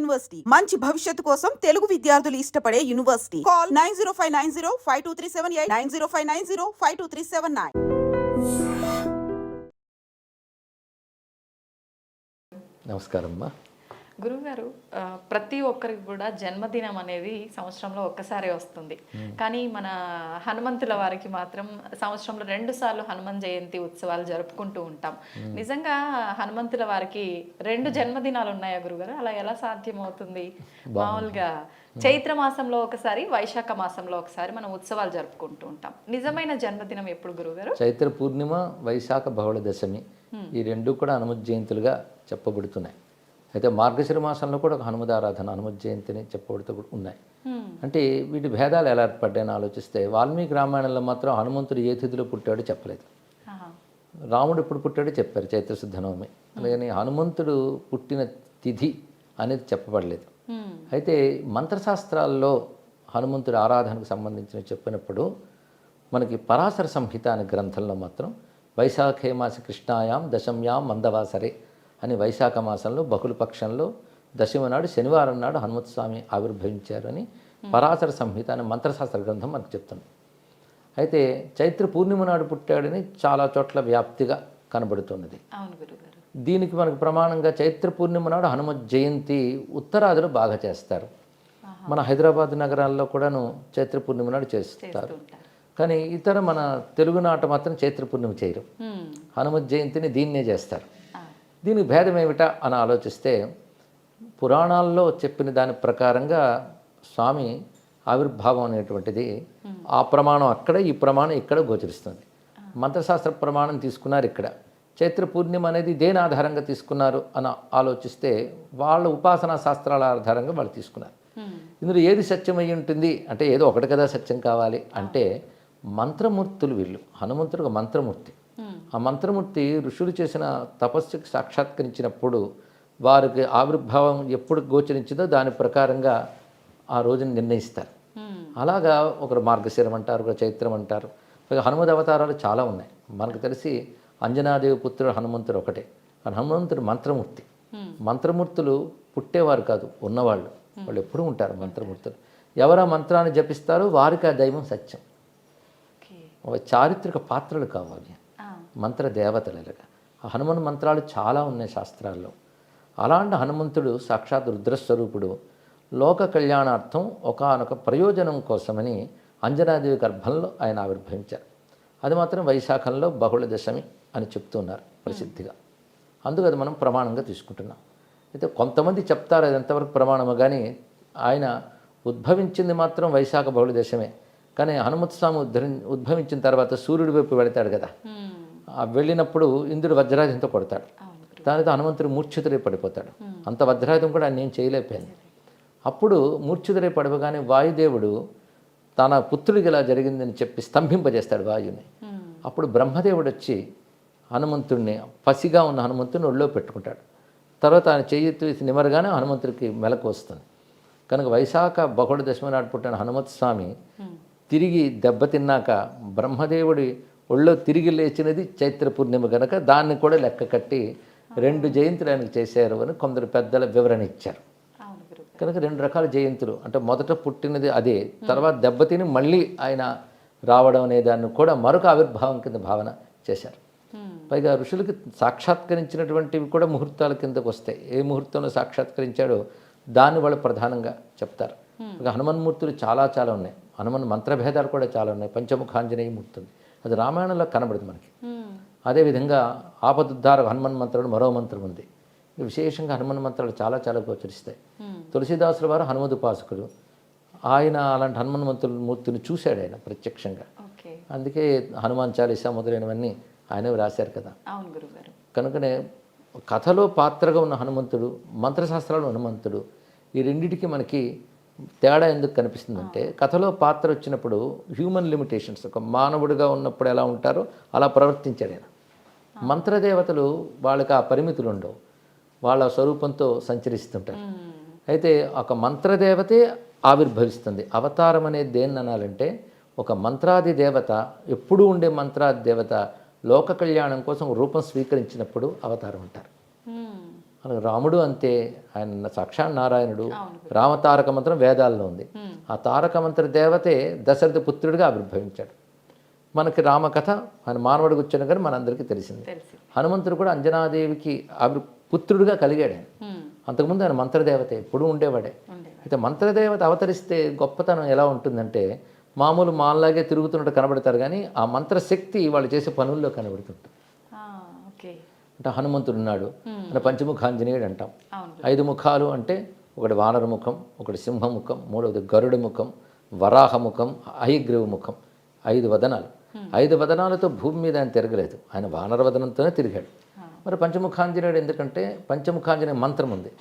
University మంచి భవిష్యత్తు కోసం తెలుగు విద్యార్థులు ఇష్టపడే యూనివర్సిటీ. కాల్ 9059052378 9059052379. నమస్కారం అమ్మా. గురువుగారు, ప్రతి ఒక్కరికి కూడా జన్మదినం అనేది సంవత్సరంలో ఒక్కసారి వస్తుంది. కానీ మన హనుమంతుల వారికి మాత్రం సంవత్సరంలో 2 సార్లు హనుమాన్ జయంతి ఉత్సవాలు జరుపుకుంటూ ఉంటాం. నిజంగా హనుమంతుల వారికి 2 జన్మదినాలు ఉన్నాయా గురుగారు? అలా ఎలా సాధ్యమవుతుంది? మామూలుగా చైత్ర మాసంలో ఒకసారి, వైశాఖ మాసంలో ఒకసారి మనం ఉత్సవాలు జరుపుకుంటూ ఉంటాం. నిజమైన జన్మదినం ఎప్పుడు గురుగారు? చైత్ర పూర్ణిమ, వైశాఖ బహుళ దశమి, ఈ 2 కూడా హనుమత్ జయంతులుగా చెప్పబడుతున్నాయి. అయితే మార్గశిర మాసంలో కూడా ఒక హనుమద్ ఆరాధన, హనుమత్ జయంతిని చెప్పబడుతూ ఉన్నాయి. అంటే వీటి భేదాలు ఎలా ఏర్పడ్డాయని ఆలోచిస్తే వాల్మీకి రామాయణంలో మాత్రం హనుమంతుడు ఏ తిథిలో పుట్టాడో చెప్పలేదు. రాముడు ఎప్పుడు పుట్టాడో చెప్పారు, చైత్రశుద్ధ నవమి. అలాగని హనుమంతుడు పుట్టిన తిథి అనేది చెప్పబడలేదు. అయితే మంత్రశాస్త్రాల్లో హనుమంతుడి ఆరాధనకు సంబంధించిన చెప్పినప్పుడు మనకి పరాశర సంహిత అనే గ్రంథంలో మాత్రం వైశాఖే మాస కృష్ణాయాం దశమ్యాం మందవాసరే అని వైశాఖ మాసంలో బహుళ పక్షంలో దశమి నాడు శనివారం నాడు హనుమత్ స్వామి ఆవిర్భవించారు అని పరాశర సంహిత అనే మంత్రశాస్త్ర గ్రంథం మనకు చెప్తుంది. అయితే చైత్ర పూర్ణిమ నాడు పుట్టాడని చాలా చోట్ల వ్యాప్తిగా కనబడుతున్నది. దీనికి మనకు ప్రమాణంగా చైత్ర పూర్ణిమ నాడు హనుమత్ జయంతి ఉత్తరాదిలో బాగా చేస్తారు. మన హైదరాబాద్ నగరాల్లో కూడాను చైత్ర పూర్ణిమ నాడు చేస్తారు. కానీ ఇతర మన తెలుగునాట మాత్రం చైత్ర పూర్ణిమ చేయరు, హనుమత్ జయంతిని దీన్నే చేస్తారు. దీనికి భేదం ఏమిటా అని ఆలోచిస్తే పురాణాల్లో చెప్పిన దాని ప్రకారంగా స్వామి ఆవిర్భావం అనేటువంటిది ఆ ప్రమాణం అక్కడ, ఈ ప్రమాణం ఇక్కడ గోచరిస్తుంది. మంత్రశాస్త్ర ప్రమాణం తీసుకున్నారు ఇక్కడ. చైత్ర పూర్ణిమ అనేది దేని ఆధారంగా తీసుకున్నారు అని ఆలోచిస్తే వాళ్ళ ఉపాసనా శాస్త్రాల ఆధారంగా వాళ్ళు తీసుకున్నారు. ఇందులో ఏది సత్యమై ఉంటుంది అంటే ఏదో ఒకటి కదా సత్యం కావాలి అంటే మంత్రమూర్తులు వీళ్ళు. హనుమంతుడు ఒక మంత్రమూర్తి. ఆ మంత్రమూర్తి ఋషులు చేసిన తపస్సుకి సాక్షాత్కరించినప్పుడు వారికి ఆవిర్భావం ఎప్పుడు గోచరించిందో దాని ప్రకారంగా ఆ రోజుని నిర్ణయిస్తారు. అలాగా ఒకరు మార్గశిరం అంటారు, ఒకరు చైత్రం అంటారు. హనుమద్ అవతారాలు చాలా ఉన్నాయి. మనకు తెలిసి అంజనాదేవి పుత్రుడు హనుమంతుడు ఒకటే. హనుమంతుడు మంత్రమూర్తి. మంత్రమూర్తులు పుట్టేవారు కాదు, ఉన్నవాళ్ళు. వాళ్ళు ఎప్పుడూ ఉంటారు మంత్రమూర్తులు. ఎవరు ఆ మంత్రాన్ని జపిస్తారో వారికి ఆ దైవం సత్యం. చారిత్రక పాత్రలు కావాలి, మంత్ర దేవతలుగా. ఆ హనుమన్ మంత్రాలు చాలా ఉన్నాయి శాస్త్రాల్లో. అలాంటి హనుమంతుడు సాక్షాత్ రుద్రస్వరూపుడు. లోక కళ్యాణార్థం ఒకానొక ప్రయోజనం కోసమని అంజనాదేవి గర్భంలో ఆయన ఆవిర్భవించారు. అది మాత్రం వైశాఖంలో బహుళ దశమి అని చెప్తున్నారు ప్రసిద్ధిగా. అందుకు అది మనం ప్రమాణంగా తీసుకుంటున్నాం. అయితే కొంతమంది చెప్తారు అది ఎంతవరకు ప్రమాణము, కానీ ఆయన ఉద్భవించింది మాత్రం వైశాఖ బహుళ దశమే. కానీ హనుమత్ స్వామి ఉద్భవించిన తర్వాత సూర్యుడి వైపు వెళతాడు కదా, వెళ్ళినప్పుడు ఇంద్రుడు వజ్రాయుధంతో కొడతాడు. దానితో హనుమంతుడు మూర్ఛితుడై పడిపోతాడు. అంత వజ్రాయుధం కూడా ఆయన ఏం చేయలేకపోయింది. అప్పుడు మూర్ఛితుడై పడిపోగానే వాయుదేవుడు తన పుత్రుడికి ఇలా జరిగిందని చెప్పి స్తంభింపజేస్తాడు వాయుని. అప్పుడు బ్రహ్మదేవుడు వచ్చి హనుమంతుడిని, పసిగా ఉన్న హనుమంతుడిని ఒళ్ళో పెట్టుకుంటాడు. తర్వాత ఆయన చెయ్యి తీసి నిమరగానే హనుమంతుడికి మెలకు వస్తుంది. కనుక వైశాఖ బహుళ దశమి నాడు పుట్టిన హనుమత్ స్వామి తిరిగి దెబ్బతిన్నాక బ్రహ్మదేవుడి ఒళ్ళో తిరిగి లేచినది చైత్ర పూర్ణిమ కనుక దాన్ని కూడా లెక్క కట్టి 2 జయంతులు ఆయనకు చేశారు అని కొందరు పెద్దల వివరణ ఇచ్చారు. కనుక 2 రకాల జయంతులు అంటే మొదట పుట్టినది అదే, తర్వాత దెబ్బతిని మళ్ళీ ఆయన రావడం అనే దాన్ని కూడా మరొక ఆవిర్భావం కింద భావన చేశారు. పైగా ఋషులకి సాక్షాత్కరించినటువంటివి కూడా ముహూర్తాల కిందకు వస్తాయి. ఏ ముహూర్తంలో సాక్షాత్కరించాడో దాన్ని వాళ్ళు ప్రధానంగా చెప్తారు. ఇక హనుమన్మూర్తులు చాలా చాలా ఉన్నాయి. హనుమన్ మంత్రభేదాలు కూడా చాలా ఉన్నాయి. పంచముఖాంజనేయ మూర్తి ఉంది, అది రామాయణంలో కనబడుతుంది మనకి. అదేవిధంగా ఆపదుద్ధార హనుమన్ మంత్రుడు మరో మంత్రం ఉంది. విశేషంగా హనుమన్ మంత్రాలు చాలా చాలా గోచరిస్తాయి. తులసీదాసుల వారు హనుమదుపాసకుడు. ఆయన అలాంటి హనుమన్ మూర్తిని చూశాడు ఆయన ప్రత్యక్షంగా. అందుకే హనుమాన్ చాలీసా మొదలైనవన్నీ ఆయనే రాశారు కదా. కనుకనే కథలో పాత్రగా ఉన్న హనుమంతుడు, మంత్రశాస్త్రాలు హనుమంతుడు, ఈ రెండింటికి మనకి తేడా ఎందుకు కనిపిస్తుందంటే కథలో పాత్ర వచ్చినప్పుడు హ్యూమన్ లిమిటేషన్స్, ఒక మానవుడిగా ఉన్నప్పుడు ఎలా ఉంటారో అలా ప్రవర్తించాడు ఆయన. మంత్రదేవతలు వాళ్ళకి ఆ పరిమితులు ఉండవు, వాళ్ళ స్వరూపంతో సంచరిస్తుంటారు. అయితే ఒక మంత్రదేవతే ఆవిర్భవిస్తుంది. అవతారం అనేది దేన్ని అనాలంటే ఒక మంత్రాది దేవత, ఎప్పుడూ ఉండే మంత్రాది దేవత లోక కళ్యాణం కోసం రూపం స్వీకరించినప్పుడు అవతారం అంటారు. అలాగే రాముడు అంతే, ఆయన సాక్షాత్ నారాయణుడు. రామతారక మంత్రం వేదాల్లో ఉంది. ఆ తారక మంత్ర దేవతే దశరథ పుత్రుడిగా ఆవిర్భవించాడు. మనకి రామకథ ఆయన మానవుడికి వచ్చిన కానీ మనందరికీ తెలిసింది. హనుమంతుడు కూడా అంజనాదేవికి పుత్రుడిగా కలిగాడు ఆయన. అంతకుముందు ఆయన మంత్రదేవత ఎప్పుడూ ఉండేవాడే. అయితే మంత్రదేవత అవతరిస్తే గొప్పతనం ఎలా ఉంటుందంటే మామూలు మాల్లాగే తిరుగుతున్నట్టు కనబడతారు, కానీ ఆ మంత్రశక్తి వాళ్ళు చేసే పనుల్లో కనబడుతుంటుంది. అంటే హనుమంతుడు ఉన్నాడు అంటే పంచముఖాంజనేయుడు అంటాం. 5 ముఖాలు అంటే ఒకటి వానర ముఖం, ఒకటి సింహముఖం, మూడవది గరుడ ముఖం, వరాహ ముఖం, హయగ్రీవ ముఖం. 5 వదనాలు. 5 వదనాలతో భూమి మీద ఆయన తిరగలేదు, ఆయన వానర వదనంతోనే తిరిగాడు. మరి పంచముఖాంజనేయుడు ఎందుకంటే పంచముఖాంజనేయ మంత్రం ఉంది.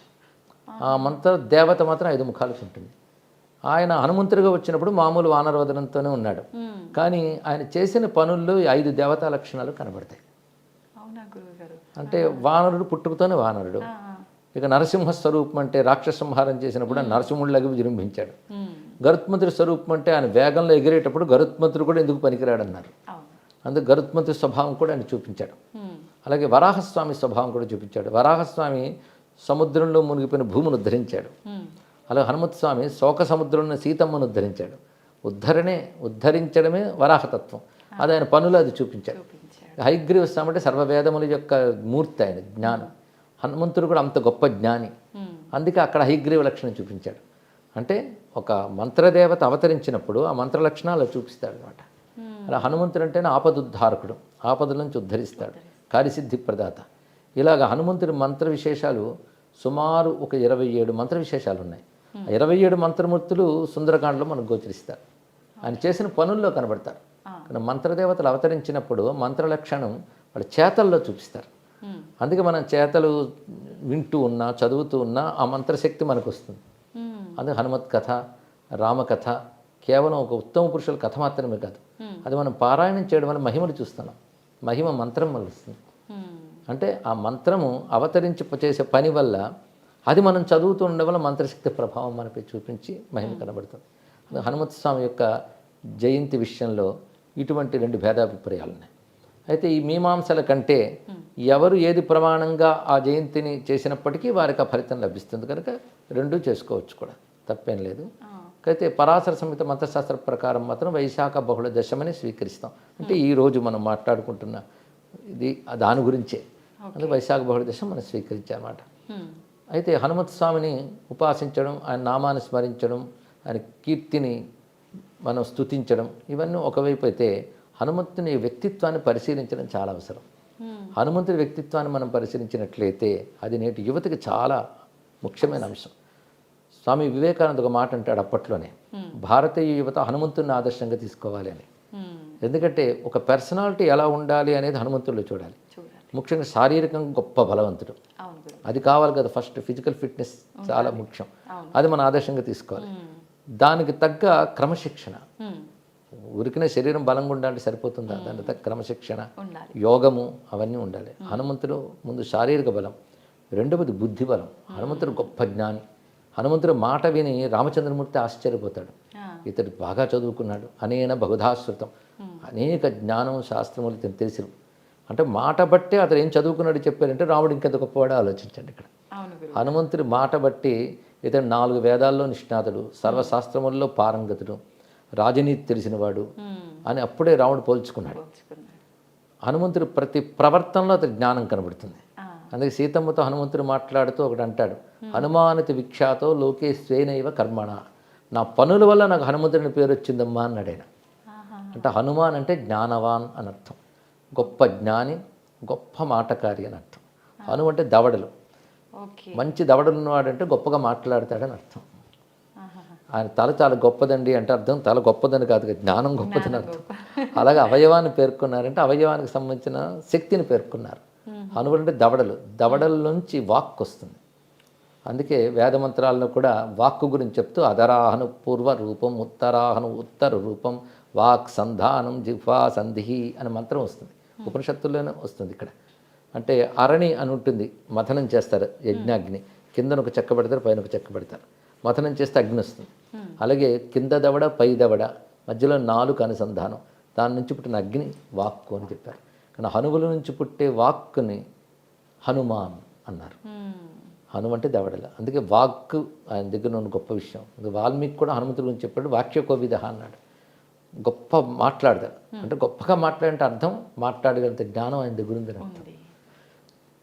ఆ మంత్ర దేవత మాత్రం 5 ముఖాలకు ఉంటుంది. ఆయన హనుమంతుడిగా వచ్చినప్పుడు మామూలు వానర వదనంతోనే ఉన్నాడు, కానీ ఆయన చేసిన పనుల్లో 5 దేవతా లక్షణాలు కనబడతాయి. అంటే వానరుడు పుట్టుకతోనే వానరుడు. ఇక నరసింహ స్వరూపం అంటే రాక్షస సంహారం చేసినప్పుడు ఆయన నరసింహుడిలాగా విజృంభించాడు. గరుత్మంతుడి స్వరూపం అంటే ఆయన వేగంలో ఎగిరేటప్పుడు గరుత్మంతుడు కూడా ఎందుకు పనికిరాడన్నారు. అందుకు గరుత్మంతుడి స్వభావం కూడా ఆయన చూపించాడు. అలాగే వరాహస్వామి స్వభావం కూడా చూపించాడు. వరాహస్వామి సముద్రంలో మునిగిపోయిన భూమిని ఉద్ధరించాడు. అలాగే హనుమత్ స్వామి శోక సముద్రంలో సీతమ్మను ఉద్ధరించాడు. ఉద్ధరించడమే వరాహతత్వం. అది ఆయన పనులు అది చూపించాడు. హయగ్రీవ స్వామి అంటే సర్వవేదముల యొక్క మూర్తి, ఆయన జ్ఞానం. హనుమంతుడు కూడా అంత గొప్ప జ్ఞాని, అందుకే అక్కడ హయగ్రీవ లక్షణం చూపించాడు. అంటే ఒక మంత్రదేవత అవతరించినప్పుడు ఆ మంత్ర లక్షణాలు చూపిస్తాడు అనమాట. అలా హనుమంతుడు అంటేనే ఆపదుద్ధారకుడు, ఆపదల నుంచి ఉద్ధరిస్తాడు, కార్యసిద్ధి ప్రదాత. ఇలాగ హనుమంతుడి మంత్ర విశేషాలు సుమారు ఒక 27 మంత్ర విశేషాలు ఉన్నాయి. 27 మంత్రమూర్తులు సుందరకాండలో మనకు గోచరిస్తారు, ఆయన చేసిన పనుల్లో కనబడతారు. కానీ మంత్రదేవతలు అవతరించినప్పుడు మంత్రలక్షణం వాళ్ళ చేతల్లో చూపిస్తారు. అందుకే మనం చేతలు వింటూ ఉన్నా చదువుతూ ఉన్నా ఆ మంత్రశక్తి మనకు వస్తుంది. అందుకే హనుమత్ కథ, రామకథ కేవలం ఒక ఉత్తమ పురుషుల కథ మాత్రమే కాదు, అది మనం పారాయణం చేయడం వల్ల మహిమను చూస్తున్నాం. మహిమ మంత్రం వల్ల వస్తుంది. అంటే ఆ మంత్రము అవతరించి చేసే పని వల్ల అది మనం చదువుతూ ఉండడం వల్ల మంత్రశక్తి ప్రభావం మనపై చూపించి మహిమ కనబడుతుంది. హనుమత్ స్వామి యొక్క జయంతి విషయంలో ఇటువంటి 2 భేదాభిప్రాయాలు ఉన్నాయి. అయితే ఈ మీమాంసల కంటే ఎవరు ఏది ప్రమాణంగా ఆ జయంతిని చేసినప్పటికీ వారికి ఆ ఫలితం లభిస్తుంది కనుక 2 చేసుకోవచ్చు కూడా, తప్పేం లేదు. అయితే పరాశర సంహిత మంత్రశాస్త్ర ప్రకారం మాత్రం వైశాఖ బహుళ దశమని స్వీకరిస్తాం. అంటే ఈరోజు మనం మాట్లాడుకుంటున్న ఇది దాని గురించే, అందుకే వైశాఖ బహుళ దశం మనం స్వీకరించామన్నమాట. అయితే హనుమత్ స్వామిని ఉపాసించడం, ఆయన నామాన్ని స్మరించడం, ఆయన కీర్తిని మనం స్తుతించడం, ఇవన్నీ ఒకవైపు అయితే హనుమంతుని వ్యక్తిత్వాన్ని పరిశీలించడం చాలా అవసరం. హనుమంతుడి వ్యక్తిత్వాన్ని మనం పరిశీలించినట్లయితే అది నేటి యువతకి చాలా ముఖ్యమైన అంశం. స్వామి వివేకానంద ఒక మాట అంటాడు అప్పట్లోనే, భారతీయ యువత హనుమంతుడిని ఆదర్శంగా తీసుకోవాలి అని. ఎందుకంటే ఒక పర్సనాలిటీ ఎలా ఉండాలి అనేది హనుమంతుడిలో చూడాలి. ముఖ్యంగా శారీరకంగా గొప్ప బలవంతుడు, అది కావాలి కదా. ఫస్ట్ ఫిజికల్ ఫిట్నెస్ చాలా ముఖ్యం, అది మన ఆదర్శంగా తీసుకోవాలి. దానికి తగ్గ క్రమశిక్షణ, ఉరికిన శరీరం బలంగా ఉండాలంటే సరిపోతుందా, దానికి తగ్గ క్రమశిక్షణ, యోగము అవన్నీ ఉండాలి. హనుమంతుడు ముందు శారీరక బలం, రెండవది బుద్ధి బలం. హనుమంతుడు గొప్ప జ్ఞాని. హనుమంతుడు మాట విని రామచంద్రమూర్తి ఆశ్చర్యపోతాడు, ఇతడు బాగా చదువుకున్నాడు, అనేన బహుధాశ్రుతం, అనేక జ్ఞానం శాస్త్రములు తెలిసి. అంటే మాట బట్టే అతను ఏం చదువుకున్నాడు చెప్పారంటే రాముడు ఇంకెంత గొప్పవాడో ఆలోచించండి. ఇక్కడ హనుమంతుడి మాట బట్టి ఇతడు 4 వేదాల్లో నిష్ణాతుడు, సర్వశాస్త్రముల్లో పారంగతుడు, రాజనీతి తెలిసినవాడు అని అప్పుడే రాముడు పోల్చుకున్నాడు. హనుమంతుడు ప్రతి ప్రవర్తనలో అతని జ్ఞానం కనబడుతుంది. అందుకే సీతమ్మతో హనుమంతుడు మాట్లాడుతూ ఒకటి అంటాడు, హనుమానతి విఖ్యాతో లోకే స్వేనైవ కర్మణ, నా పనుల వల్ల నాకు హనుమంతుడిని పేరు వచ్చిందమ్మా అన్నాడు ఆయన. అంటే హనుమాన్ అంటే జ్ఞానవాన్ అని అర్థం, గొప్ప జ్ఞాని, గొప్ప మాటకారి అని అర్థం. హను అంటే దవడలు, మంచి దవడలు ఉన్నవాడంటే గొప్పగా మాట్లాడతాడని అర్థం. ఆయన తల చాలా గొప్పదండి అంటే అర్థం తల గొప్పదని కాదు, జ్ఞానం గొప్పదని అర్థం. అలాగే అవయవాన్ని పేర్కొన్నారంటే అవయవానికి సంబంధించిన శక్తిని పేర్కొన్నారు. హనుమంతుడు అంటే దవడలు, దవడల నుంచి వాక్కు వస్తుంది. అందుకే వేదమంత్రాల్లో కూడా వాక్కు గురించి చెప్తూ అధరాహను పూర్వ రూపం, ఉత్తరాహను ఉత్తర రూపం, వాక్ సంధానం జిహ్వా సంధి అనే మంత్రం వస్తుంది, ఉపనిషత్తుల్లోనే వస్తుంది. ఇక్కడ అంటే అరణి అని ఉంటుంది, మథనం చేస్తారు యజ్ఞాగ్ని, కిందన ఒక చెక్క పెడతారు, పైన ఒక చెక్క పెడతారు, మథనం చేస్తే అగ్ని వస్తుంది. అలాగే కింద దవడ పై దవడ మధ్యలో 4 అనుసంధానం, దాని నుంచి పుట్టిన అగ్ని వాక్కు అని చెప్పారు. కానీ హనువుల నుంచి పుట్టే వాక్కుని హనుమాన్ అన్నారు. మ్మ్. హనుమ అంటే దవడల. అందుకే వాక్ ఆయన దగ్గర ఉన్న గొప్ప విషయం. వాల్మీకి కూడా హనుమంతుడి గురించి చెప్పాడు, వాక్యకోవిద అన్నాడు. గొప్ప మాట్లాడతాడు, అంటే గొప్పగా మాట్లాడంటే అర్థం మాట్లాడగలిగితే జ్ఞానం ఆయన దగ్గర ఉందని అర్థం. ఉంది.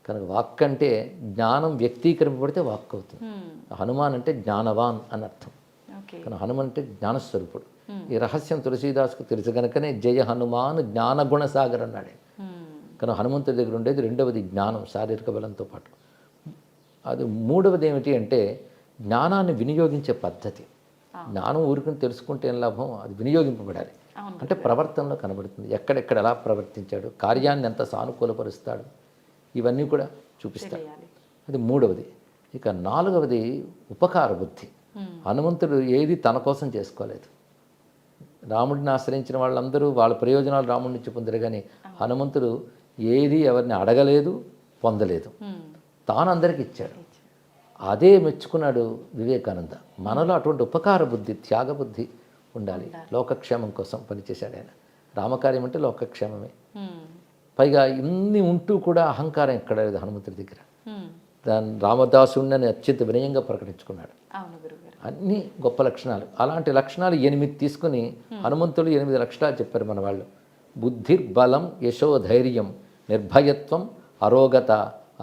కనుక వాక్ అంటే జ్ఞానం వ్యక్తీకరింపబడితే వాక్ అవుతుంది. మ్మ్. హనుమాన్ అంటే జ్ఞానవాన్ అని అర్థం. ఓకే. కానీ హనుమాన్ అంటే జ్ఞానస్వరూపుడు. ఈ రహస్యం తులసీదాసుకు తెలుసు కనుకనే జయ హనుమాన్ జ్ఞానగుణసాగర్ అన్నాడు. మ్మ్. కానీ హనుమంతుడి దగ్గర ఉండేది రెండవది జ్ఞానం, శారీరక బలంతో పాటు. అది మూడవది ఏమిటి అంటే జ్ఞానాన్ని వినియోగించే పద్ధతి. జ్ఞానం ఊరికని తెలుసుకుంటే ఏం లాభం, అది వినియోగింపబడాలి. అవును. అంటే ప్రవర్తనలో కనబడుతుంది, ఎక్కడెక్కడ ఎలా ప్రవర్తించాడు, కార్యాన్ని ఎంత సానుకూలపరుస్తాడు, ఇవన్నీ కూడా చూపిస్తాడు. తెలియాలి. అది మూడవది. ఇక నాలుగవది ఉపకార బుద్ధి. హనుమంతుడు ఏది తన కోసం చేసుకోలేదు. రాముడిని ఆశ్రయించిన వాళ్ళందరూ వాళ్ళ ప్రయోజనాలు రాముడి నుంచి పొందారు, కానీ హనుమంతుడు ఏది ఎవరిని అడగలేదు, పొందలేదు. మ్మ్. తాను అందరికి ఇచ్చాడు. అదే మెచ్చుకున్నాడు వివేకానంద. మనలో అటువంటి ఉపకార బుద్ధి, త్యాగ బుద్ధి ఉండాలి. లోకక్షేమం కోసం పనిచేశాడు ఆయన. రామకార్యం అంటే లోకక్షేమమే. మ్మ్. పైగా ఇన్ని ఉంటూ కూడా అహంకారం ఎక్కడ లేదు హనుమంతుడి దగ్గర. మ్మ్. దాన్ని రామదాసుడిని అత్యంత వినయంగా ప్రకటించుకున్నాడు. అవును గురుగారు. అన్ని గొప్ప లక్షణాలు. అలాంటి లక్షణాలు 8 తీసుకుని హనుమంతుడు 8 లక్షణాలు చెప్పారు మన వాళ్ళు. బుద్ధిర్బలం, యశోధైర్యం, నిర్భయత్వం, అరోగత,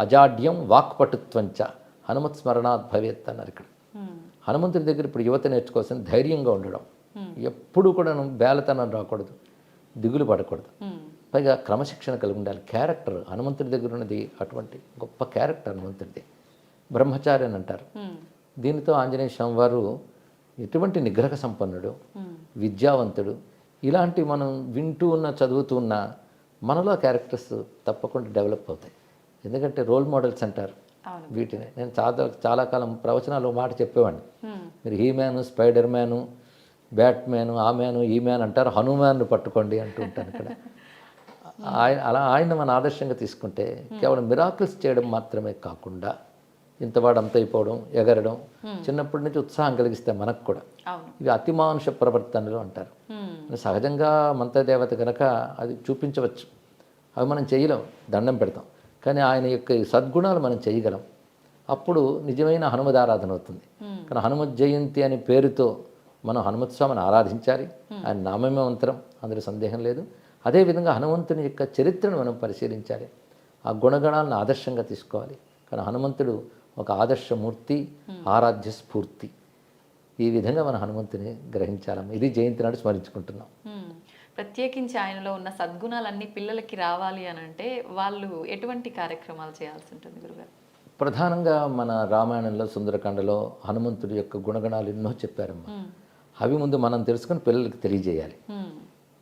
అజాడ్యం, వాక్పటుత్వంచ హనుమత్ స్మరణాత్ భవేత్ అన్నారు ఇక్కడ. మ్మ్. హనుమంతుడి దగ్గర ఇప్పుడు యువత నేర్చుకోవాల్సిన ధైర్యంగా ఉండడం. ఎప్పుడు కూడా బేలతనం రాకూడదు, దిగులు పడకూడదు. మ్మ్. పైగా క్రమశిక్షణ కలిగి ఉండాలి. క్యారెక్టర్ హనుమంతుడి దగ్గర ఉన్నది అటువంటి గొప్ప క్యారెక్టర్ హనుమంతుడిది. బ్రహ్మచారి అని అంటారు. మ్మ్. దీనితో ఆంజనేయ స్వామి వారు ఎటువంటి నిగ్రహ సంపన్నుడు, మ్మ్. విద్యావంతుడు, ఇలాంటి మనం వింటూ ఉన్న చదువుతూ ఉన్న మనలో క్యారెక్టర్స్ తప్పకుండా డెవలప్ అవుతాయి. ఎందుకంటే రోల్ మోడల్స్ అంటారు అవును. వీటిని. నేను చాలా కాలం ప్రవచనాలు మాట చెప్పేవాడిని. మ్మ్. మీరు హీ మ్యాను, స్పైడర్ మ్యాను, బ్యాట్మ్యాను, ఆ మ్యాను, ఈ మ్యాన్ అంటారు, హనుమాన్ను పట్టుకోండి అంటూ ఉంటాను ఇక్కడ. ఆయన మన ఆదర్శంగా తీసుకుంటే కేవలం మిరాకిల్స్ చేయడం మాత్రమే కాకుండా ఇంతవాడు అంత అయిపోవడం, ఎగరడం, చిన్నప్పటి నుంచి ఉత్సాహం కలిగిస్తే మనకు కూడా. అవును. ఇవి అతిమానుష ప్రవర్తనలు అంటారు. మ్మ్. సహజంగా మంత్రదేవత కనుక అది చూపించవచ్చు, అవి మనం చేయలేం, దండం పెడతాం. కానీ ఆయన యొక్క సద్గుణాలు మనం చేయగలం. అప్పుడు నిజమైన హనుమదారాధన అవుతుంది. కానీ హనుమత్ జయంతి అనే పేరుతో మనం హనుమత్ స్వామిని ఆరాధించాలి. ఆయన నామమే మంత్రం, అందులో సందేహం లేదు. అదేవిధంగా హనుమంతుని యొక్క చరిత్రను మనం పరిశీలించాలి, ఆ గుణగణాలను ఆదర్శంగా తీసుకోవాలి. కానీ హనుమంతుడు ఒక ఆదర్శమూర్తి, ఆరాధ్య స్ఫూర్తి. ఈ విధంగా మన హనుమంతుని గ్రహించాలమ్మ. ఇది జయంతి నాడు స్మరించుకుంటున్నాం. మ్మ్. ప్రత్యేకించి ఆయనలో ఉన్న సద్గుణాలన్నీ పిల్లలకి రావాలి అని అంటే వాళ్ళు ఎటువంటి కార్యక్రమాలు చేయాల్సి ఉంటుంది గురుగారు? ప్రధానంగా మన రామాయణంలో, సుందరకాండలో హనుమంతుడి యొక్క గుణగణాలు ఎన్నో చెప్పారమ్మా. అవి ముందు మనం తెలుసుకొని పిల్లలకి తెలియజేయాలి. మ్మ్.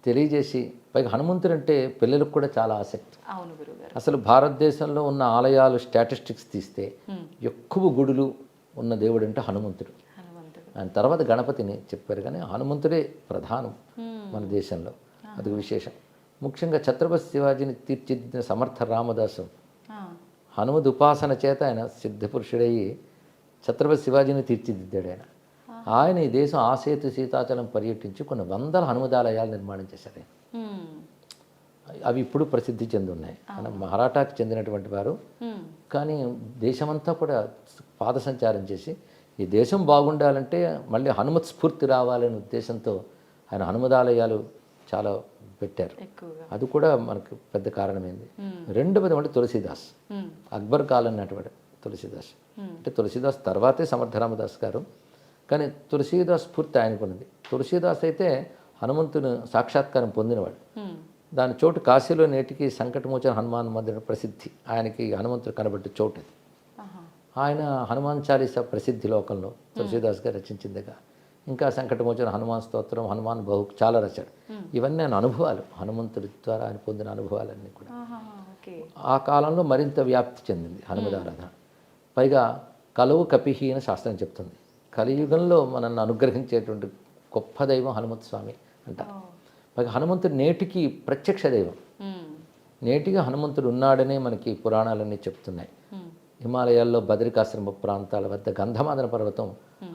తెలియజేసి పైగా హనుమంతుడు అంటే పిల్లలకు కూడా చాలా ఆసక్తి. అవును గురుగారు. అసలు భారతదేశంలో ఉన్న ఆలయాలు స్టాటిస్టిక్స్ తీస్తే ఎక్కువ గుడులు ఉన్న దేవుడు అంటే హనుమంతుడు. హనుమంతుడు. ఆయన తర్వాత గణపతిని చెప్పారు, కానీ హనుమంతుడే ప్రధానం మన దేశంలో. అది విశేషం. ముఖ్యంగా ఛత్రపతి శివాజీని తీర్చిదిద్దిన సమర్థ రామదాసు ఆ. హనుమద్ ఉపాసన చేత ఆయన సిద్ధపురుషుడయ్యి ఛత్రపతి శివాజీని తీర్చిదిద్దాడు. ఆయన ఈ దేశం ఆసేతు సీతాచలం పర్యటించి కొన్ని వందల హనుమదాలయాలు నిర్మాణం చేశారు ఆయన. మ్మ్. అవి ఇప్పుడు ప్రసిద్ధి చెంది ఉన్నాయి. ఆయన మహారాఠాకు చెందినటువంటి వారు, మ్మ్. కానీ దేశమంతా కూడా పాద సంచారం చేసి ఈ దేశం బాగుండాలంటే మళ్ళీ హనుమత్ స్ఫూర్తి రావాలనే ఉద్దేశంతో ఆయన హనుమదాలయాలు చాలా పెట్టారు. ఎక్కువగా. అది కూడా మనకు పెద్ద కారణమైంది. రెండవది అంటే తులసీదాస్, మ్మ్. అక్బర్ కాలం నాటివాడు తులసీదాస్. అంటే తులసీదాస్ తర్వాతే సమర్థ రామదాస్ గారు, కానీ తులసీదాస్ స్ఫూర్తి ఆయనకున్నది. తులసీదాస్ అయితే హనుమంతుని సాక్షాత్కారం పొందినవాడు. మ్మ్. దాని చోటు కాశీలో నేటికి సంకటమోచన హనుమాన్ మందిరం ప్రసిద్ధి. ఆయనకి హనుమంతుడు కనబడ్డ చోటు ఇది. ఆహా. ఆయన హనుమాన్ చాలీసా ప్రసిద్ధి లోకంలో తులసీదాస్ గారు రచించిందిగా. ఇంకా సంకటమోచన హనుమాన్ స్తోత్రం, హనుమాన్ బహు చాలా రచాడు. ఇవన్నీ ఆయన అనుభవాలు, హనుమంతుడి ద్వారా ఆయన పొందిన అనుభవాలన్నీ కూడా. ఆహా. ఓకే. ఆ కాలంలో మరింత వ్యాప్తి చెందింది హనుమదారాధన. పైగా కలువు కపిహి అని శాస్త్రం చెప్తుంది. కలియుగంలో మనల్ని అనుగ్రహించేటువంటి గొప్ప దైవం హనుమంతు స్వామి అంటారు. పైగా హనుమంతుడు నేటికి ప్రత్యక్ష దైవం. మ్మ్. నేటిగా హనుమంతుడు ఉన్నాడనే మనకి పురాణాలన్నీ చెప్తున్నాయి. మ్మ్. హిమాలయాల్లో బద్రికాశ్రమ ప్రాంతాల వద్ద గంధమాదన పర్వతం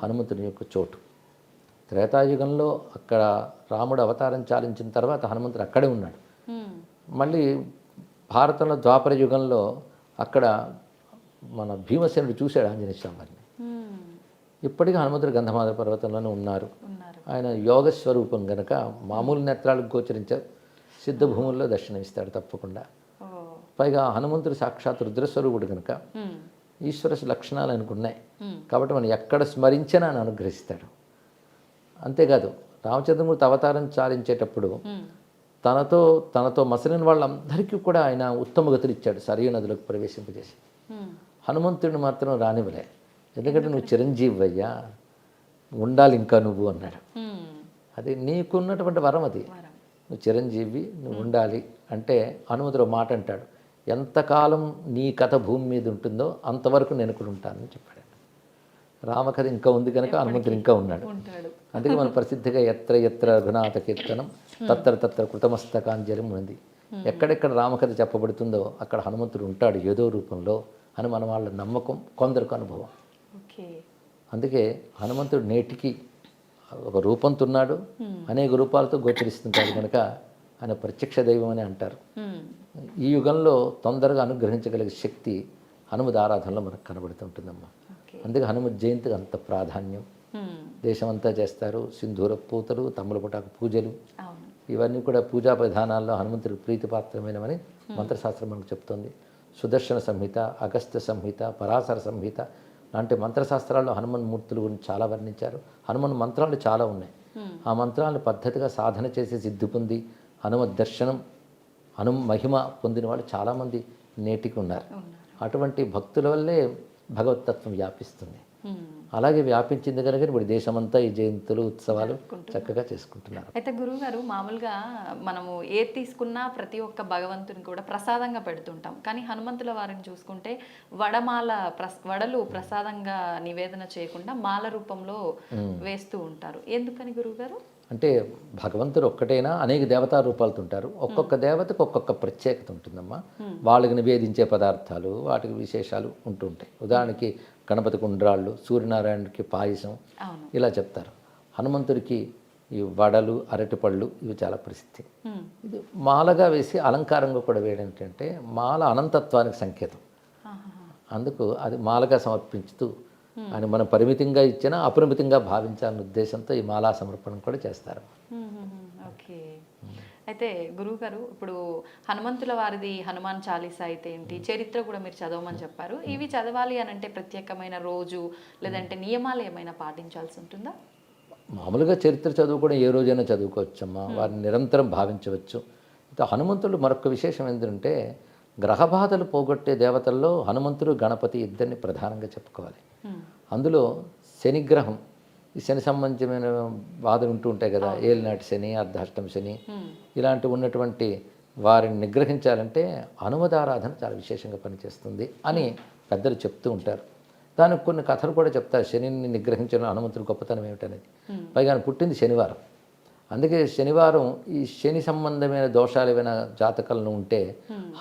హనుమంతుని యొక్క చోటు. త్రేతాయుగంలో అక్కడ రాముడు అవతారం చాలించిన తర్వాత హనుమంతుడు అక్కడే ఉన్నాడు. మ్మ్. మళ్ళీ భారతంలో ద్వాపర యుగంలో అక్కడ మన భీమసేనుడు చూశాడు ఆంజనేయ స్వామి వారిని. ఇప్పటికీ హనుమంతుడు గంధమాదన పర్వతంలోనే ఉన్నారు. ఆయన యోగ స్వరూపం గనక మామూలు నేత్రాలకు గోచరించారు, సిద్ధభూముల్లో దర్శనమిస్తాడు తప్పకుండా. పైగా హనుమంతుడు సాక్షాత్ రుద్రస్వరూపుడు కనుక ఈశ్వర లక్షణాలు అనుకున్నాయి కాబట్టి మనం ఎక్కడ స్మరించినా ఆయన అనుగ్రహిస్తాడు. అంతేకాదు రామచంద్రమూర్తి అవతారం చాలించేటప్పుడు తనతో మసలిన వాళ్ళందరికీ కూడా ఆయన ఉత్తమ గతులు ఇచ్చాడు, సరియు నదిలోకి ప్రవేశింపజేసి. హనుమంతుడిని మాత్రం రానివ్వలే, ఎందుకంటే నువ్వు చిరంజీవి అయ్యా, ఉండాలి ఇంకా నువ్వు అన్నాడు. అది నీకున్నటువంటి వరం, అది నువ్వు చిరంజీవి, నువ్వు ఉండాలి అంటే హనుమంతుడు మాట అంటాడు, ఎంతకాలం నీ కథ భూమి మీద ఉంటుందో అంతవరకు నేను కూడా ఉంటానని చెప్పాడు. రామకథ ఇంకా ఉంది కనుక హనుమంతుడు ఇంకా ఉన్నాడు. అందుకే మన ప్రసిద్ధిగా ఎత్ర ఎత్ర రఘునాథ కీర్తనం తత్ర తత్ర కృతమస్తకాంజలి ఉంది. ఎక్కడెక్కడ రామకథ చెప్పబడుతుందో అక్కడ హనుమంతుడు ఉంటాడు ఏదో రూపంలో అని మన వాళ్ళ నమ్మకం, కొందరికి అనుభవం. అందుకే హనుమంతుడు నేటికి ఒక రూపంతో ఉన్నాడు, అనేక రూపాలతో గోచరిస్తుంటాడు కనుక ఆయన ప్రత్యక్ష దైవం అని అంటారు. ఈ యుగంలో తొందరగా అనుగ్రహించగలిగే శక్తి హనుమద్ ఆరాధనలో మనకు కనబడుతుంటుందమ్మా. అందుకే హనుమత్ జయంతికి అంత ప్రాధాన్యం. దేశమంతా చేస్తారు, సింధూర పూతలు, తమ్ములపుటాకు పూజలు, ఇవన్నీ కూడా పూజా విధానాల్లో హనుమంతుడికి ప్రీతిపాత్రమైనవని మంత్రశాస్త్రం మనకు చెప్తుంది. సుదర్శన సంహిత, అగస్త్య సంహిత, పరాశర సంహిత లాంటి మంత్రశాస్త్రాల్లో హనుమన్ మూర్తుల గురించి చాలా వర్ణించారు. హనుమన్ మంత్రాలు చాలా ఉన్నాయి. ఆ మంత్రాలను పద్ధతిగా సాధన చేసి సిద్ధి పొంది హనుమద్ దర్శనం, మహిమ పొందిన వాళ్ళు చాలామంది నేటికి ఉన్నారు. అటువంటి భక్తుల వల్లే భగవతత్వం వ్యాపిస్తుంది. అలాగే వ్యాపించింది కనుక ఇప్పుడు దేశమంతా ఈ జయంతులు, ఉత్సవాలు చక్కగా చేసుకుంటున్నారు. అయితే గురువు గారు, మామూలుగా మనము ఏది తీసుకున్నా ప్రతి ఒక్క భగవంతుని కూడా ప్రసాదంగా పెడుతుంటాం. కానీ హనుమంతుల వారిని చూసుకుంటే వడలు ప్రసాదంగా నివేదన చేయకుండా మాల రూపంలో వేస్తూ ఉంటారు. ఎందుకని గురువు గారు? అంటే భగవంతుడు ఒక్కటైనా అనేక దేవతా రూపాలతో ఉంటారు. ఒక్కొక్క దేవతకు ఒక్కొక్క ప్రత్యేకత ఉంటుందమ్మా. వాళ్ళకి నివేదించే పదార్థాలు, వాటికి విశేషాలు ఉంటుంటాయి. ఉదాహరణకి గణపతికి ఉండ్రాళ్ళు, సూర్యనారాయణకి పాయసం, ఇలా చెప్తారు. హనుమంతుడికి ఈ వడలు, అరటిపళ్ళు ఇవి చాలా ప్రసిద్ధి. ఇది మాలగా వేసి అలంకారంగా కూడా వేయడం ఏంటంటే మాల అనంతత్వానికి సంకేతం. అందుకు అది మాలగా సమర్పించుతూ అని మనం పరిమితంగా ఇచ్చినా అపరిమితంగా భావించాలనే ఉద్దేశంతో ఈ మాలా సమర్పణం కూడా చేస్తారు. ఓకే. అయితే గురువు గారు, ఇప్పుడు హనుమంతుల వారిది హనుమాన్ చాలీసా అయితే ఏంటి, చరిత్ర కూడా మీరు చదవమని చెప్పారు. ఇవి చదవాలి అని అంటే ప్రత్యేకమైన రోజు లేదంటే నియమాలు ఏమైనా పాటించాల్సి ఉంటుందా? మామూలుగా చరిత్ర చదువుకోవడం ఏ రోజైనా చదువుకోవచ్చమ్మా, వారిని నిరంతరం భావించవచ్చు. అయితే హనుమంతుడు మరొక విశేషం ఏంటంటే గ్రహబాధలు పోగొట్టే దేవతల్లో హనుమంతుడు, గణపతి ఇద్దరిని ప్రధానంగా చెప్పుకోవాలి. అందులో శనిగ్రహం, ఈ శని సంబంధించిన బాధలు ఉంటూ ఉంటాయి కదా, ఏలినాటి శని, అర్ధాష్టమి శని, ఇలాంటివి ఉన్నటువంటి వారిని నిగ్రహించాలంటే హనుమదారాధన చాలా విశేషంగా పనిచేస్తుంది అని పెద్దలు చెప్తూ ఉంటారు. దానికి కొన్ని కథలు కూడా చెప్తారు, శనిని నిగ్రహించడం హనుమంతుడి గొప్పతనం ఏమిటనేది. పైగా ఆయన పుట్టింది శనివారం. అందుకే శనివారం ఈ శని సంబంధమైన దోషాలు ఏమైనా జాతకాలను ఉంటే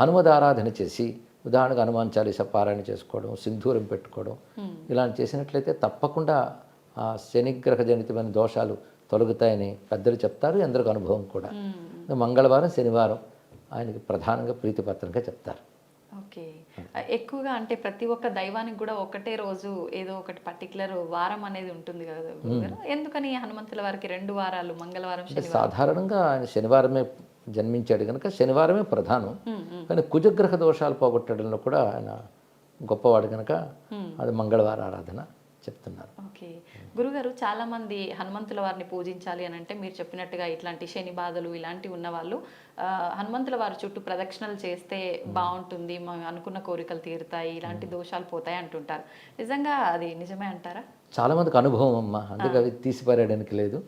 హనుమదారాధన చేసి, ఉదాహరణకు హనుమాన్ చాలీసా పారాయణ చేసుకోవడం, సింధూరం పెట్టుకోవడం, ఇలాంటి చేసినట్లయితే తప్పకుండా ఆ శనిగ్రహ జనితమైన దోషాలు తొలగుతాయని పెద్దలు చెప్తారు. ఎందరికి అనుభవం కూడా. మంగళవారం, శనివారం ఆయనకి ప్రధానంగా ప్రీతిపత్రంగా చెప్తారు. ఓకే. ఎక్కువగా అంటే ప్రతి ఒక్క దైవానికి కూడా ఒకటే రోజు ఏదో ఒకటి పర్టికులర్ వారం అనేది ఉంటుంది కదా, ఎందుకని హనుమంతుల వారికి 2 వారాలు, మంగళవారం, శనివారం? సాధారణంగా ఆయన శనివారమే జన్మించాడు కనుక శనివారమే ప్రధానం. కానీ కుజగ్రహ దోషాలు పోగొట్టడంలో కూడా ఆయన గొప్పవాడు కనుక అది మంగళవార ఆరాధన చెప్తున్నారు. ఓకే. గురుగారు, చాలామంది హనుమంతుల వారిని పూజించాలి అని అంటే మీరు చెప్పినట్టుగా ఇట్లాంటి శని బాధలు ఇలాంటివి ఉన్నవాళ్ళు హనుమంతుల వారి చుట్టూ ప్రదక్షిణలు చేస్తే బాగుంటుంది, అనుకున్న కోరికలు తీరుతాయి, ఇలాంటి దోషాలు పోతాయి అంటుంటారు. నిజంగా అది నిజమే అంటారా? చాలామందికి అనుభవం అమ్మ, అందుకే అవి తీసిపారేయడానికి లేదు,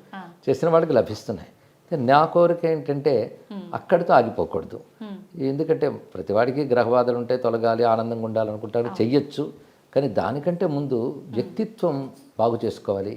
చేసిన వాళ్ళకి లభిస్తున్నాయి. నా కోరిక ఏంటంటే అక్కడితో ఆగిపోకూడదు. ఎందుకంటే ప్రతివాడికి గ్రహబాధలు ఉంటే తొలగాలి, ఆనందంగా ఉండాలనుకుంటారు, చెయ్యొచ్చు. కానీ దానికంటే ముందు వ్యక్తిత్వం బాగు చేసుకోవాలి.